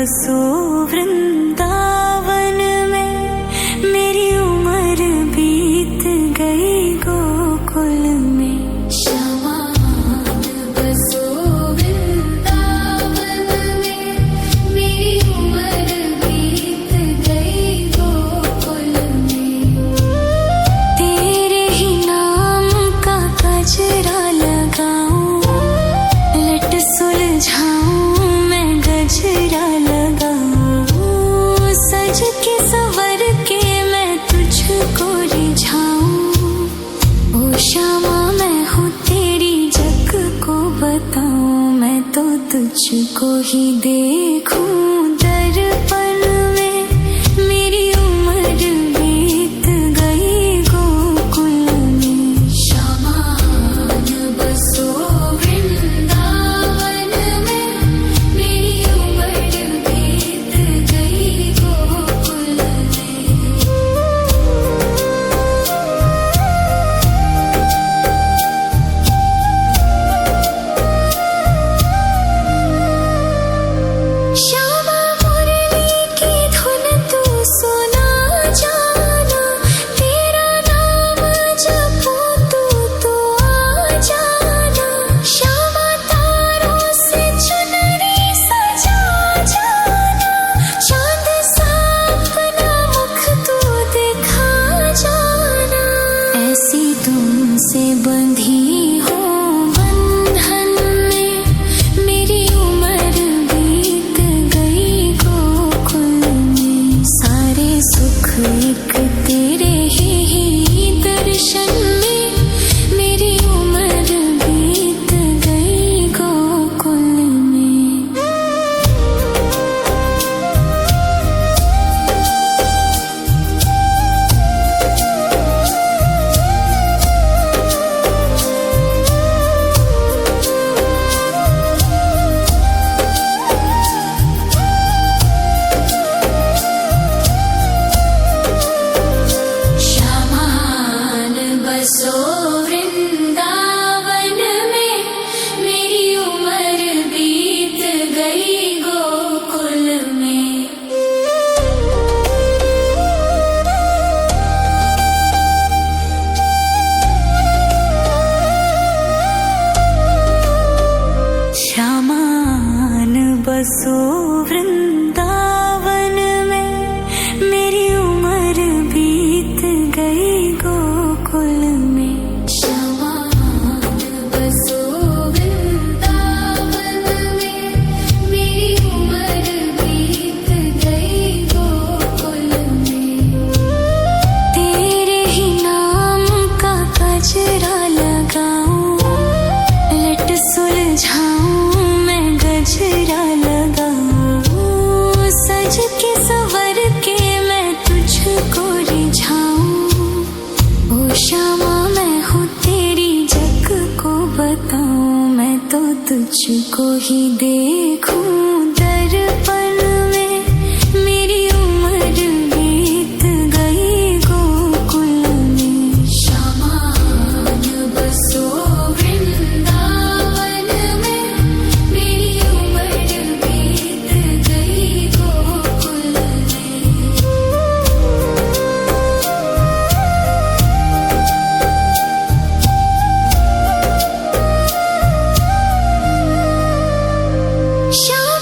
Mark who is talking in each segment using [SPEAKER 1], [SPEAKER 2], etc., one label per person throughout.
[SPEAKER 1] बसो वृंदावन में, मेरी उम्र बीत गई गोकुल में।
[SPEAKER 2] श्यामा बसो वृंदावन में, मेरी उम्र बीत गई गोकुल में।
[SPEAKER 1] तेरे ही नाम का गजरा लगाऊं, लट सुलझाऊं मैं गजरा लगाऊं, सज के संवर के मैं तुझको रिझाऊं। ओ श्यामा मैं हूँ तेरी जग को बताऊं, मैं तो तुझको ही देखूं दर्पण में, मेरी उम्र बीत गई गोकुल में।
[SPEAKER 2] श्यामा बसो वृंदावन में, मेरी उम्र बीत गई गोकुल में। श्यामा मुरली की धुन तू सुना जाना, तेरा नाम जपूं तू तो आ जाना। श्यामा तारों से चुनरी सजा जाना, चांद सा अपना मुख तू दिखा जाना।
[SPEAKER 1] ऐसी तुमसे बंधी हूँ बंधन में, मेरी उम्र बीत गई गोकुल में। सारे सुख एक तेरे ही दर्शन में, मेरी उम्र बीत गई गोकुल में।
[SPEAKER 2] श्यामा बसो वृंदावन में, मेरी उम्र बीत गई गोकुल में।
[SPEAKER 1] श्यामान बसो वृंदावन में, मेरी उम्र बीत गई गोकुल में।
[SPEAKER 2] श्यामा बसो वृंदावन में, मेरी उम्र बीत गई गोकुल में।
[SPEAKER 1] तेरे ही नाम का गजरा लगाऊं, लट सुलझाऊं मैं गजरा लगाऊं, सज के संवर के मैं तुझको रिझाऊं। ओ श्यामा मैं हूँ तेरी जग को बताऊं, मैं तो तुझको ही देखूं दर्पण में, मेरी उम्र बीत गई गोकुल में।
[SPEAKER 2] श्यामा बसो वृंदावन में, मेरी उम्र बीत गई गोकुल में। श्यामा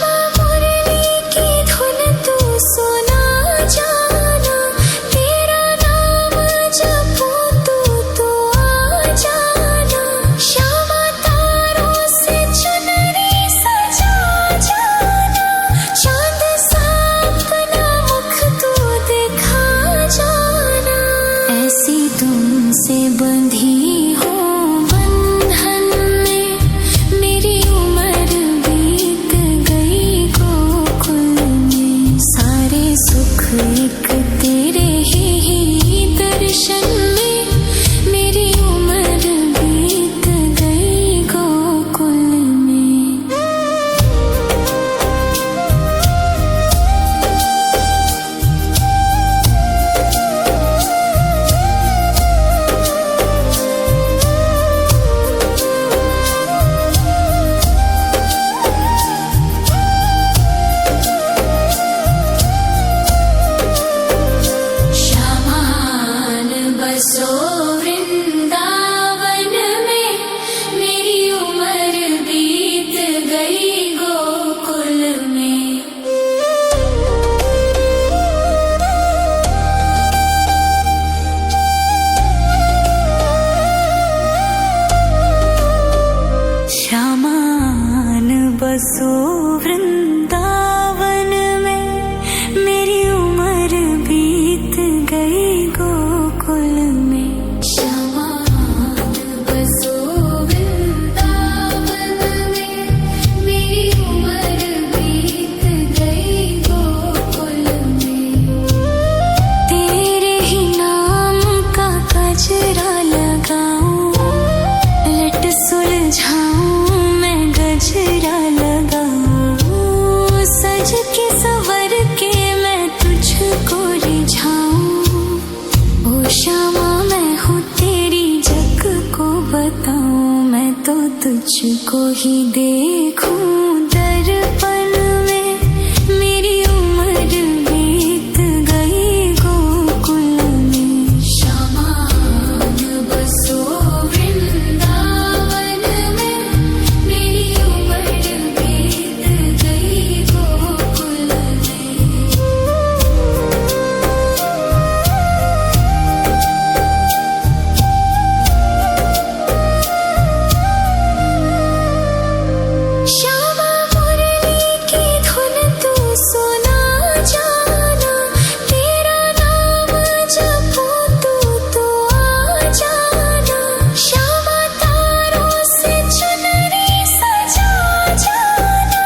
[SPEAKER 1] तुझको ही देखूं दर्पण में, मेरी उम्र बीत गई गोकुल में।
[SPEAKER 2] श्यामान बसो वृंदावन में, मेरी उम्र बीत गई गोकुल में।
[SPEAKER 1] श्यामा मुरली की धुन तू सुना जाना, तेरा नाम जपूं तू तो आ जाना। श्यामा तारों से चुनरी सजा जाना,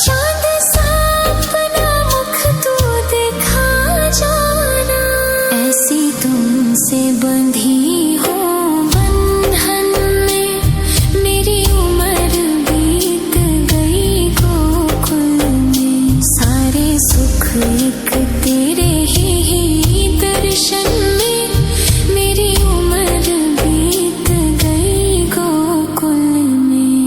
[SPEAKER 1] चांद सा अपना मुख तू दिखा जाना। ऐसी तुमसे बंधी हो बंधन में, मेरी उम्र बीत गई गोकुल में। सारे सुख एक तेरे ही दर्शन में, मेरी उम्र बीत गई गोकुल में।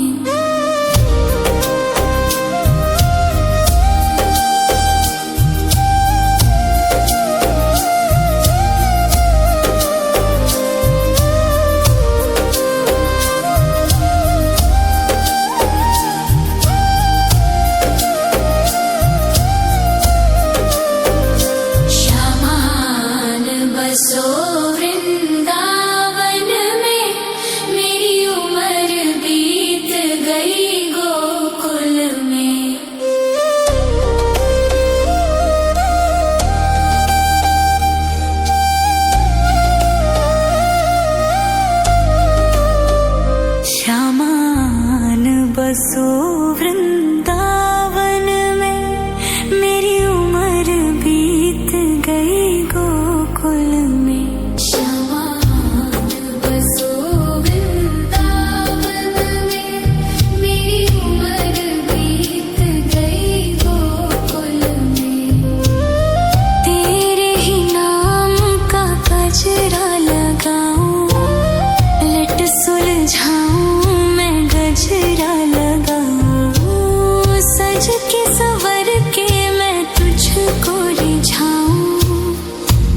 [SPEAKER 2] श्यामान बसो वृंदावन में, मेरी उम्र बीत गई गोकुल में।
[SPEAKER 1] श्यामान बसो वृंदावन में, मेरी उम्र बीत गई गोकुल में।
[SPEAKER 2] श्यामान बसो वृंदावन में, मेरी उम्र बीत गई गोकुल में।
[SPEAKER 1] तेरे ही नाम का गजरा लगाऊं, लट सुलझाऊं मैं गजरा लगाऊं। सज के सवर के मैं तुझको रिझाऊं।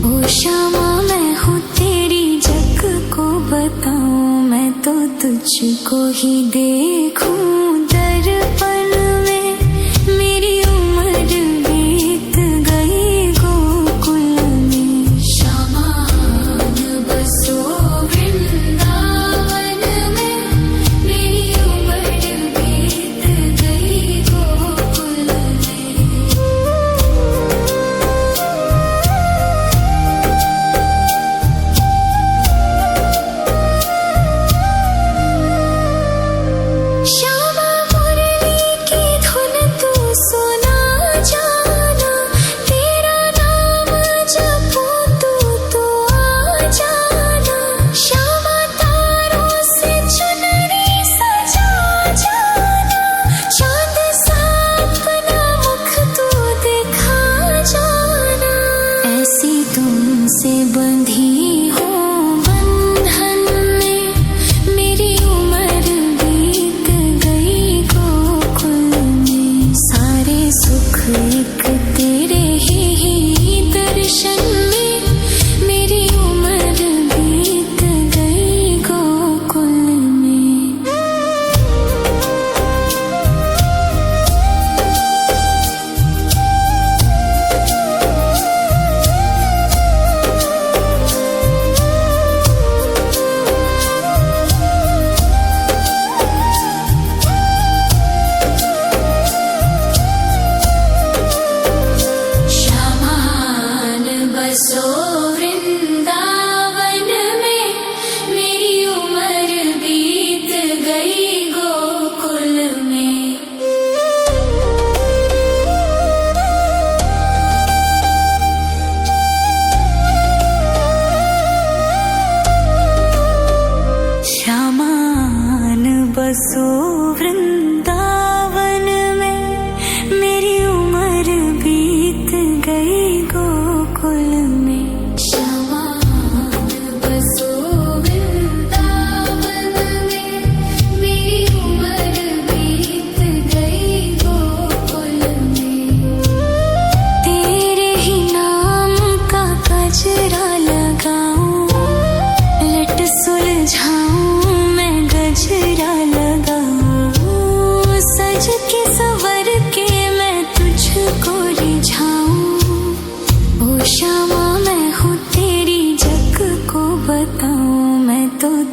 [SPEAKER 1] ओ श्यामा मैं हूँ तेरी जग को बताऊं, मैं तो तुझको ही देखूं दर्पण में, मेरी उम्र बीत गई गोकुल में।
[SPEAKER 2] श्यामान बसो वृंदावन में, मेरी उम्र बीत गई गोकुल में।
[SPEAKER 1] श्यामा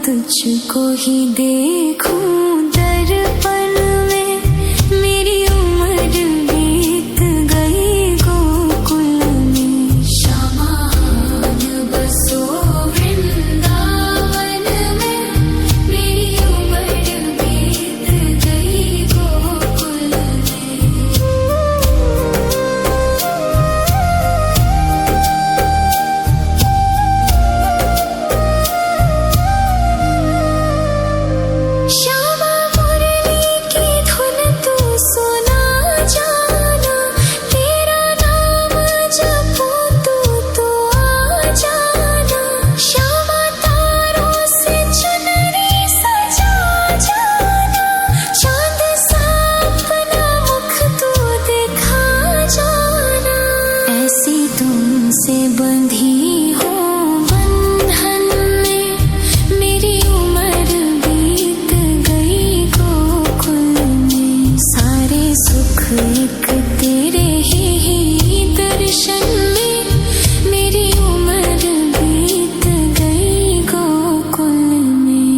[SPEAKER 1] तुझको ही देखूं दर्पण में, मेरी उम्र बीत गई गोकुल में।
[SPEAKER 2] श्यामान बसो वृंदावन में, मेरी उम्र बीत गई गोकुल में।
[SPEAKER 1] श्यामा मुरली की धुन तू सुना जाना, तेरा नाम जपूं तो आ जाना। श्यामा तारों से चुनरी सजा जाना, चांद सा अपना मुख तू दिखा जाना। ऐसी तुमसे बंधी हो बंधन में, मेरी उम्र बीत गई गोकुल में। सारे सुख एक तेरे ही दर्शन में, मेरी उम्र बीत गई गोकुल में।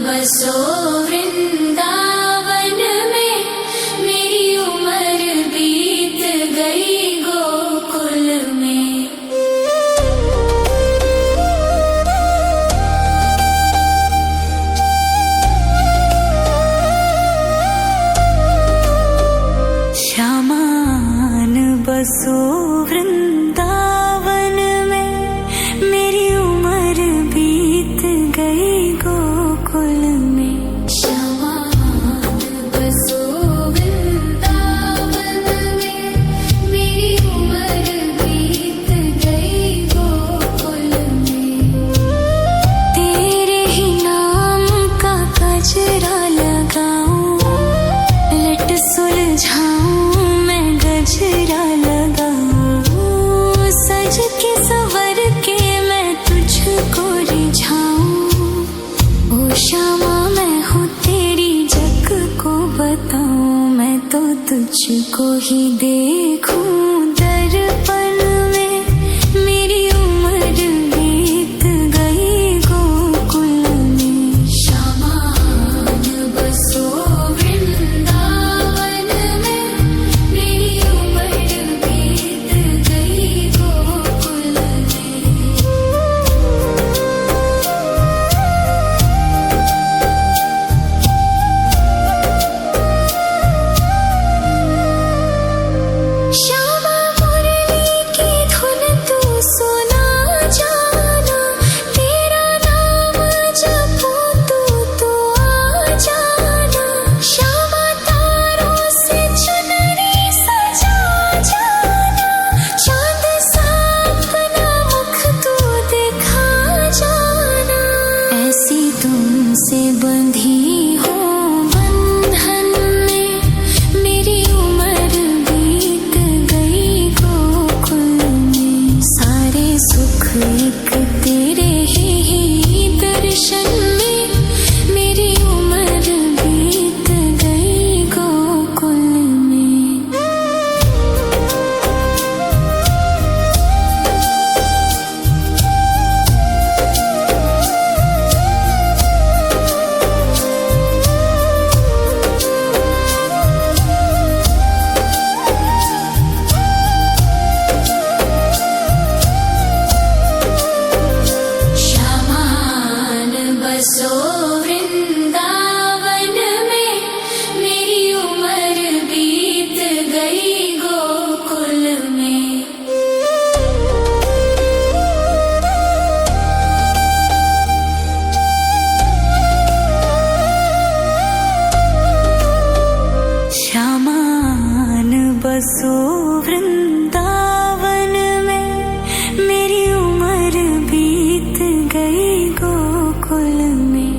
[SPEAKER 2] श्यामान बसो वृंदावन में, मेरी उम्र बीत गई गोकुल में।
[SPEAKER 1] श्यामान बसो वृंदावन में, मेरी उम्र बीत गई गोकुल में।
[SPEAKER 2] श्यामान बसो वृंदावन में, मेरी उम्र बीत गई गोकुल में।
[SPEAKER 1] तेरे ही नाम का गजरा लगाऊं, लट सुलझाऊं मैं गजरा लगाऊं। सज के संवर के मैं तुझको रिझाऊं। ओ श्यामा मैं हूँ तेरी जग को बताऊं, मैं तो तुझको ही देखूं दर्पण में, मेरी उम्र बीत गई गोकुल में।
[SPEAKER 2] श्यामान बसो वृंदावन में, मेरी उम्र बीत गई गोकुल में।
[SPEAKER 1] श्यामा मुरली की धुन तू सुना जाना, तेरा नाम जपूं तो आ जाना। श्यामा तारों से चुनरी सजा जाना, चांद सा अपना मुख तू दिखा जाना। ऐसी तुमसे बंधी हो बंधन में, मेरी उम्र बीत गई गोकुल में। सारे सुख एक तेरे ही दर्शन में, मेरी उम्र बीत गई गोकुल में।
[SPEAKER 2] श्यामान बसो वृंदावन में, मेरी उम्र बीत गई गोकुल में।
[SPEAKER 1] श्यामान बसो वृंदावन में, मेरी उम्र बीत गई गोकुल में।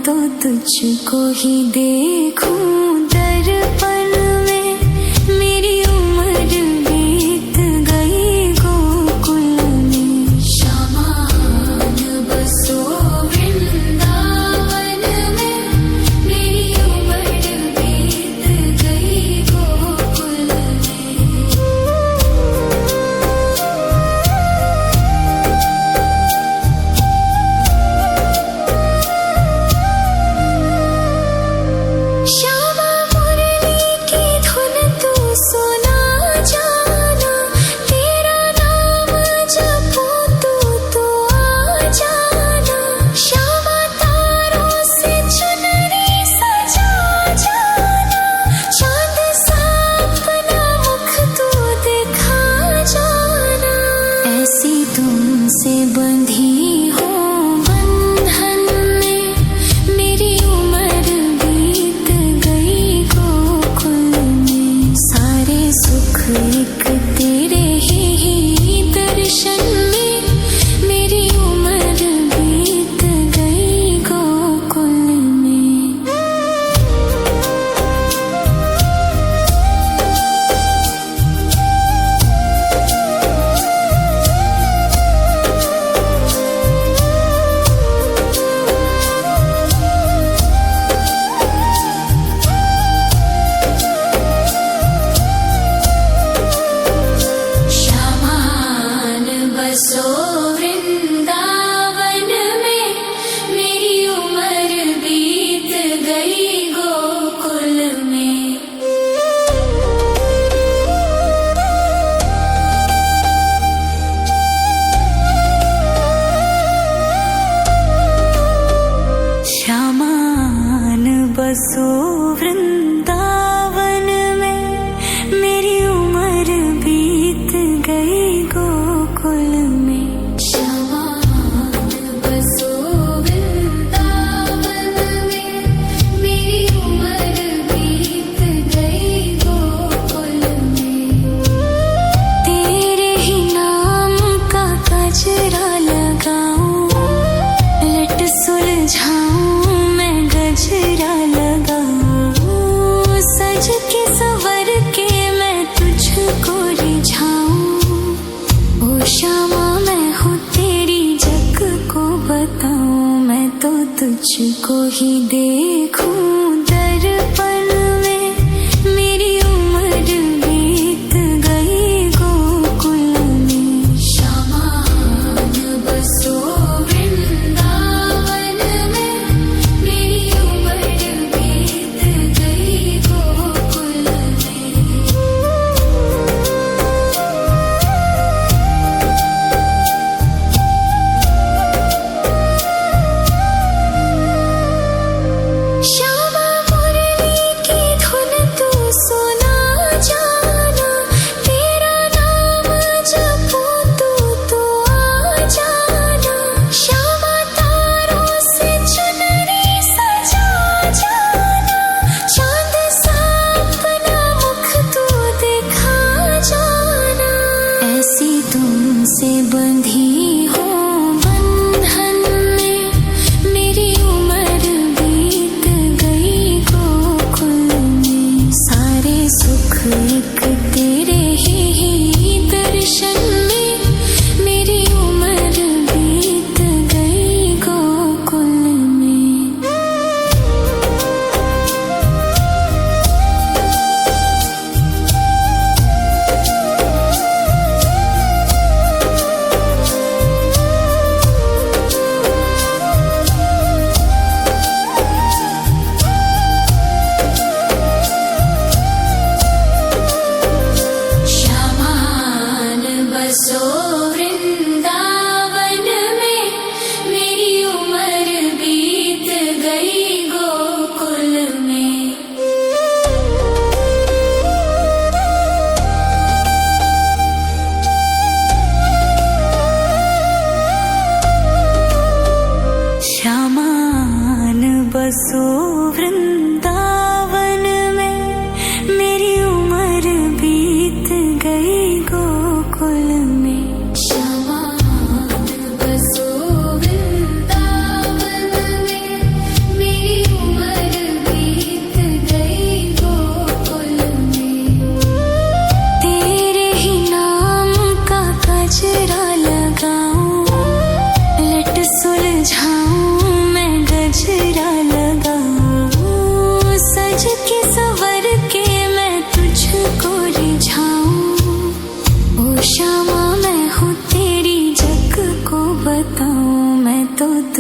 [SPEAKER 1] तो तुझको ही देखूं दर्पण में, मेरी उम्र बीत गई गोकुल में।
[SPEAKER 2] श्यामान बसो वृंदावन में, मेरी उम्र बीत गई गोकुल में।
[SPEAKER 1] श्यामा मुरली की धुन तू सुना जाना, तेरा नाम जपूं तो आ जाना। श्यामा तारों से चुनरी सजा जाना, चांद सा अपना मुख तू दिखा जाना। ऐसी तुमसे बंधी हो बंधन में, मेरी उम्र बीत गई गोकुल में। सारे सुख एक तेरे ही दर्शन में, मेरी उम्र बीत गई गोकुल में।
[SPEAKER 2] श्यामान बसो वृंदावन में, मेरी उम्र बीत गई गोकुल में।
[SPEAKER 1] श्यामान बसो वृंदावन में, मेरी उम्र बीत गई गोकुल में।
[SPEAKER 2] श्यामान बसो वृंदावन में, मेरी उम्र बीत गई गोकुल में।
[SPEAKER 1] तेरे ही नाम का गजरा लगाऊं, लट सुलझाऊं मैं गजरा लगाऊं। सज के संवर के मैं तुझको रिझाऊं। ओ श्यामा मैं हूँ तेरी जग को बताऊं, मैं तो तुझको ही देखूं दर्पण में, मेरी उम्र बीत गई गोकुल में।
[SPEAKER 2] श्यामान बसो वृंदावन में, मेरी उम्र बीत गई गोकुल में।
[SPEAKER 1] श्यामा मुरली की धुन तू सुना जाना, तेरा नाम जपूं तो आ जाना। श्यामा तारों से चुनरी सजा जाना, चांद सा अपना मुख तू दिखा जाना। ऐसी तुमसे बंधी हो बंधन में, मेरी उम्र बीत गई गोकुल में। सारे सुख एक तेरे ही दर्शन में, मेरी उम्र बीत गई गोकुल में।
[SPEAKER 2] श्यामान बसो वृंदावन में, मेरी उम्र बीत गई गोकुल में।
[SPEAKER 1] श्यामान बसो वृंदावन में, मेरी उम्र बीत गई गोकुल में।
[SPEAKER 2] श्यामान बसो वृंदावन में, मेरी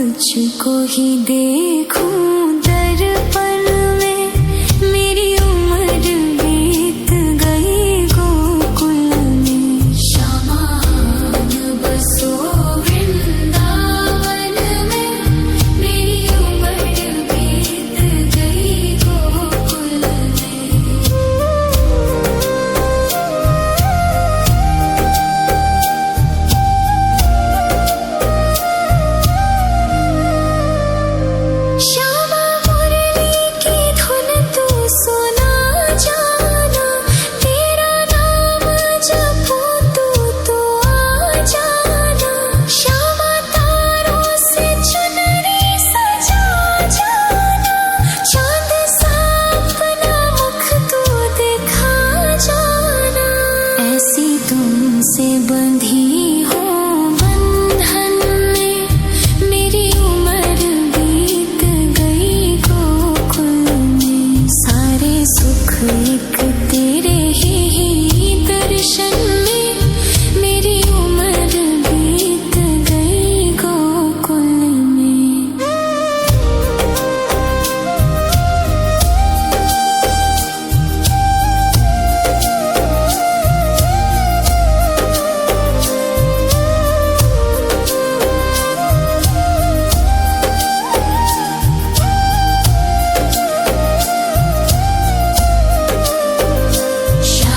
[SPEAKER 1] तुझको ही देखूं दर्पण में, मेरी उम्र बीत गई गोकुल में।
[SPEAKER 2] श्यामान बसो वृंदावन में, मेरी उम्र बीत गई गोकुल में।
[SPEAKER 1] श्यामा मुरली की धुन तू सुना जाना, तेरा नाम जपूं तू तो आ जाना। श्यामा तारों से चुनरी सजा जाना, चांद सा अपना मुख तू दिखा जाना। ऐसी तुमसे बंधी हो बंधन में, मेरी उम्र बीत गई गोकुल में। सारे सुख एक तेरे ही दर्शन में, मेरी उम्र बीत गई गोकुल में।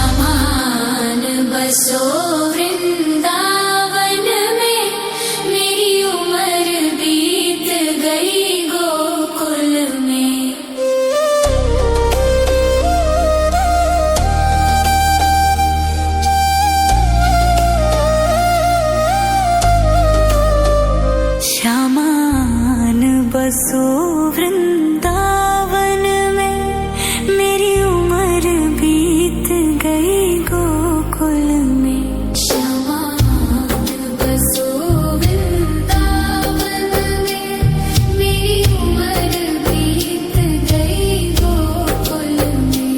[SPEAKER 2] श्यामान बसो वृंदावन में, मेरी उम्र बीत गई गोकुल में।
[SPEAKER 1] श्यामान बसो वृंदावन में, मेरी उम्र बीत गई गोकुल में।
[SPEAKER 2] श्यामान बसो वृंदावन में, मेरी उम्र बीत गई गोकुल में।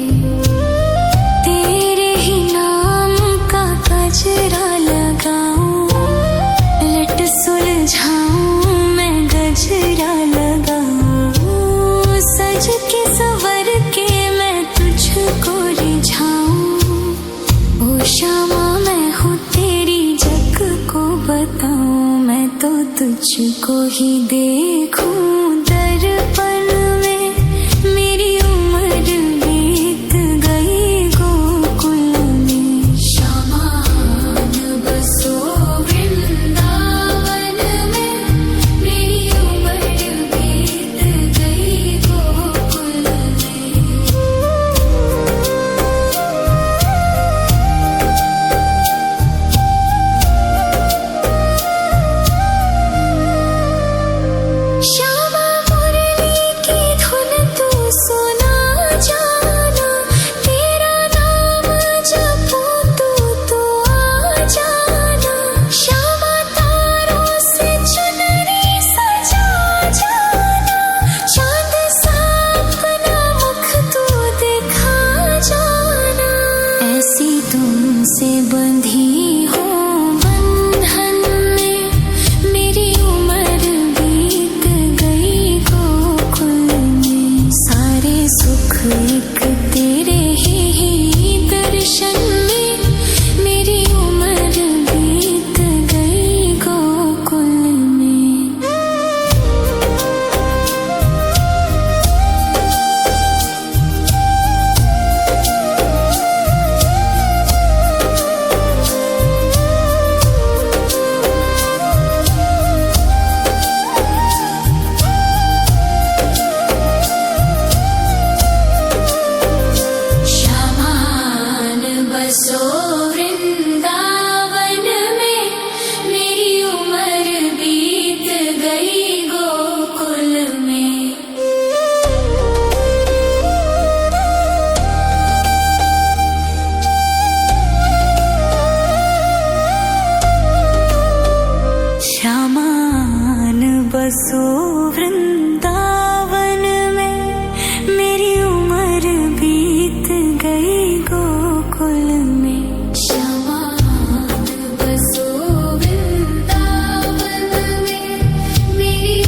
[SPEAKER 1] तेरे ही नाम का गजरा लगाऊं, लट सुलझाऊं मैं गजरा लगाऊं। सज के संवर के मैं तुझको रिझाऊं। ओ श्यामा मैं हूँ तेरी जग को बताऊं, मैं तो तुझको ही देखूं दर्पण में, मेरी उम्र बीत गई गोकुल में।
[SPEAKER 2] श्यामान बसो वृंदावन में, मेरी उम्र बीत गई गोकुल में।
[SPEAKER 1] श्यामा मुरली की धुन तू सुना जाना, तेरा नाम जपूं तू तो आ जाना। श्यामा तारों से चुनरी सजा जाना, चांद सा अपना मुख तू दिखा जाना। ऐसी तुमसे बंधी हो बंधन में, मेरी उम्र बीत गई गोकुल में। सारे सुख एक तेरे ही दर्शन में, मेरी उम्र बीत गई गोकुल में।
[SPEAKER 2] श्यामान बसो वृंदावन में, मेरी उम्र बीत गई गोकुल में।
[SPEAKER 1] श्यामान बसो वृंदावन में, मेरी उम्र बीत गई गोकुल में।
[SPEAKER 2] श्यामान बसो वृंदावन में, मेरी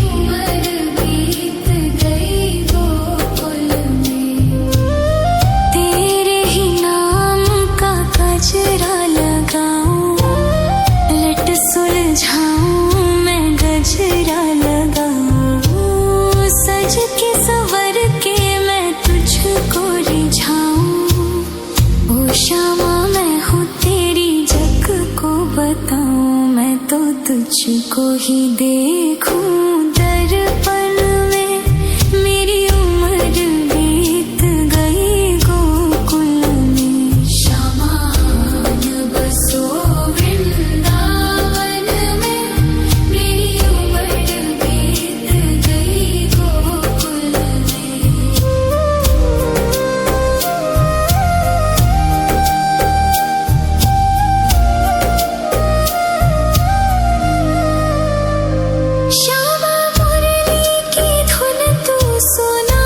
[SPEAKER 1] तुझको ही देखूं दर्पण में, मेरी उम्र बीत गई गोकुल में।
[SPEAKER 2] श्यामान बसो वृंदावन में, मेरी उम्र बीत गई गोकुल में।
[SPEAKER 1] श्यामा मुरली की धुन तू सुना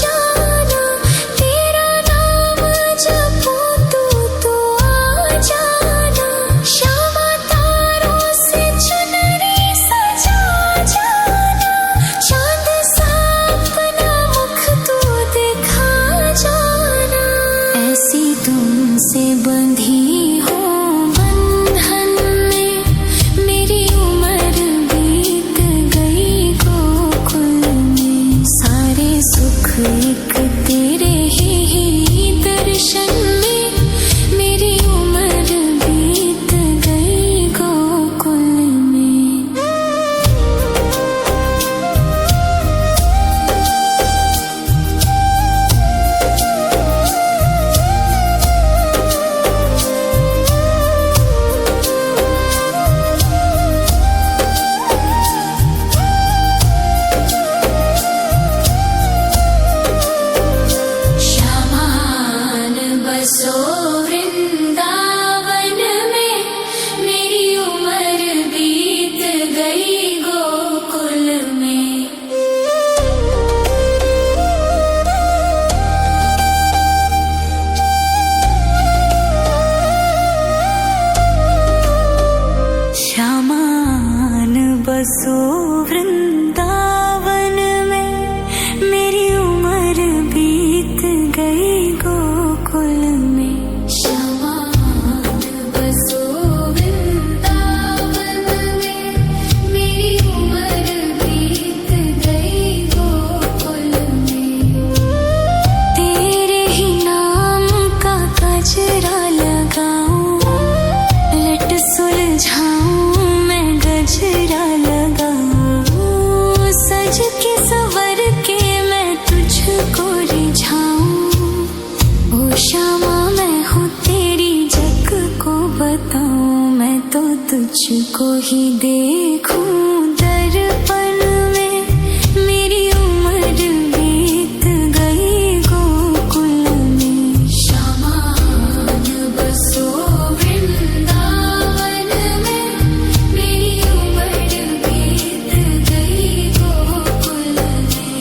[SPEAKER 1] जाना, तेरा नाम जपूं तो आ जाना। श्यामा तारों से चुनरी सजा जाना, चांद सा अपना मुख तू दिखा जाना। ऐसी तुमसे बंधी हो बंधन में, मेरी उम्र बीत गई गोकुल में। सारे सुख एक तेरे ही दर्शन में, मेरी उम्र बीत गई गोकुल में।
[SPEAKER 2] श्यामान बसो वृंदावन में, मेरी उम्र बीत गई गोकुल में।
[SPEAKER 1] श्यामान बसो वृंदावन में, मेरी उम्र बीत गई गोकुल में।
[SPEAKER 2] श्यामान बसो वृंदावन में, मेरी उम्र बीत गई गोकुल में।
[SPEAKER 1] तेरे ही नाम का गजरा लगाऊं, लट सुलझाऊं मैं गजरा लगाऊं। सज के संवर के मैं तुझको रिझाऊं। ओ श्यामा मैं हूँ तेरी जग को बताऊं, मैं तो तुझको ही देखूं दर्पण में, मेरी उम्र बीत गई गोकुल में।
[SPEAKER 2] श्यामान बसो वृंदावन में, मेरी उम्र बीत गई गोकुल में।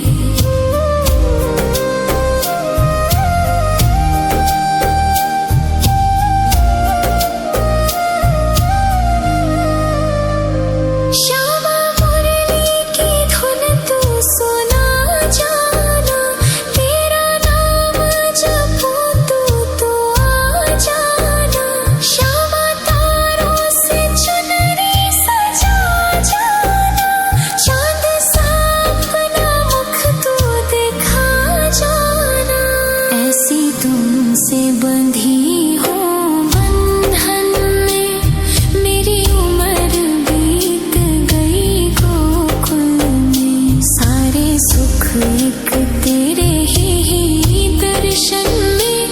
[SPEAKER 1] श्यामा मुरली की धुन तू सुना जाना, तेरा नाम जपूं तो आ जाना। श्यामा तारों से चुनरी सजा जाना, चांद सा अपना मुख तू दिखा जाना। ऐसी तुमसे बंधी हो बंधन में, मेरी उम्र बीत गई गोकुल में। सारे सुख एक तेरे ही दर्शन में,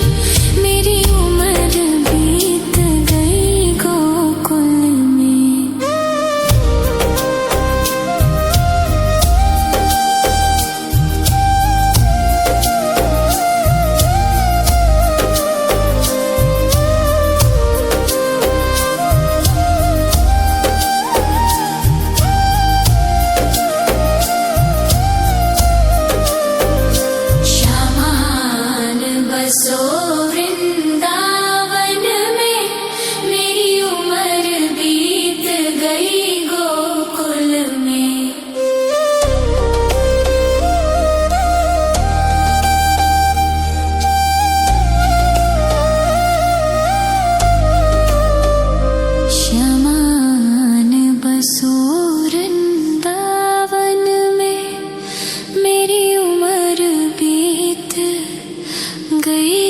[SPEAKER 1] मेरी उम्र बीत गई गोकुल में।
[SPEAKER 2] श्यामान बसो वृंदावन में, मेरी उम्र बीत गई गोकुल में।
[SPEAKER 1] श्यामान बसो वृंदावन में, मेरी उम्र बीत गई